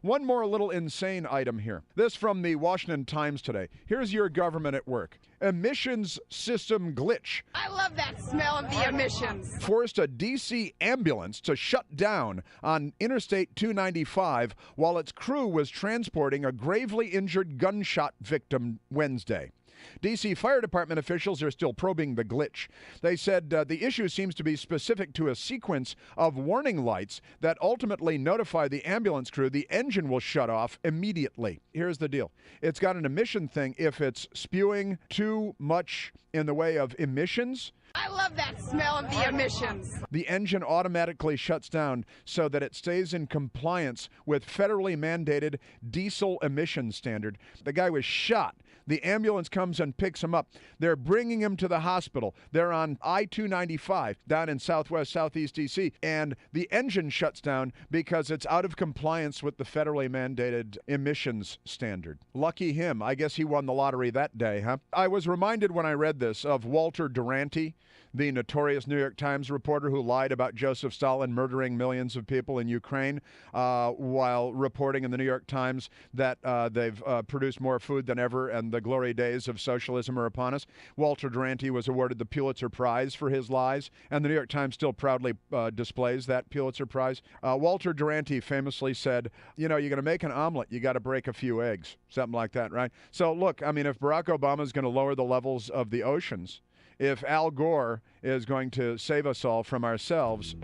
One more little insane item here. This from the Washington Times today. Here's your government at work. Emissions system glitch. I love that smell of the emissions. Forced a D.C. ambulance to shut down on Interstate 295 while its crew was transporting a gravely injured gunshot victim Wednesday. D.C. Fire Department officials are still probing the glitch. They said the issue seems to be specific to a sequence of warning lights that ultimately notify the ambulance crew the engine will shut off immediately. Here's the deal. It's got an emission thing. If it's spewing too much in the way of emissions, I love that smell of the emissions. the engine automatically shuts down so that it stays in compliance with federally mandated diesel emission standard. The guy was shot. The ambulance comes and picks him up. They're bringing him to the hospital. They're on I-295 down in southeast D.C., and the engine shuts down because it's out of compliance with the federally mandated emissions standard. Lucky him. I guess he won the lottery that day, huh? I was reminded when I read this of Walter Duranty, the notorious New York Times reporter who lied about Joseph Stalin murdering millions of people in Ukraine while reporting in the New York Times that they've produced more food than ever and the glory days of socialism are upon us. Walter Duranty was awarded the Pulitzer Prize for his lies, and the New York Times still proudly displays that Pulitzer Prize. Walter Duranty famously said, you know, you're going to make an omelet, you got to break a few eggs, something like that, right? So look, I mean, if Barack Obama is going to lower the levels of the oceans, if Al Gore is going to save us all from ourselves,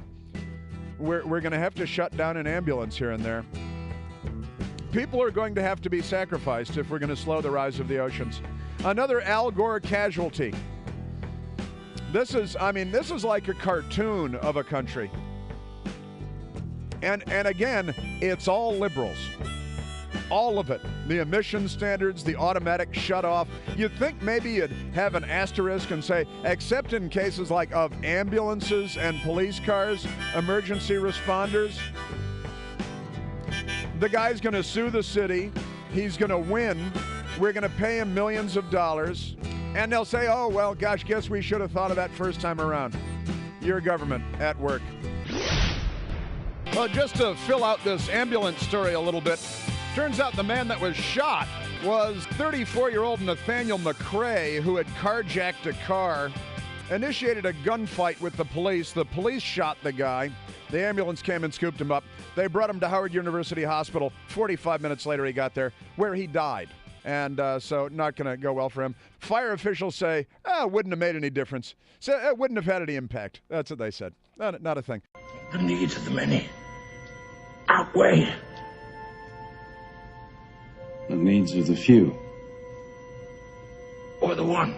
we're going to have to shut down an ambulance here and there. People are going to have to be sacrificed if we're going to slow the rise of the oceans. Another Al Gore casualty. This is like a cartoon of a country. And again, it's all liberals. All of it. The emission standards, the automatic shut-off. You'd think maybe you'd have an asterisk and say, except in cases like of ambulances and police cars, emergency responders. The guy's going to sue the city. He's going to win. We're going to pay him millions of dollars. And they'll say, oh, well, gosh, guess we should have thought of that first time around. Your government at work. Well, just to fill out this ambulance story a little bit, turns out the man that was shot was 34-year-old Nathaniel McCrae, who had carjacked a car, initiated a gunfight with the police. The police shot the guy. The ambulance came and scooped him up. They brought him to Howard University Hospital. 45 minutes later, he got there, where he died. And so not going to go well for him. Fire officials say, it wouldn't have made any difference. So it wouldn't have had any impact. That's what they said. Not a thing. The needs of the many outweigh the needs of the few. or the one.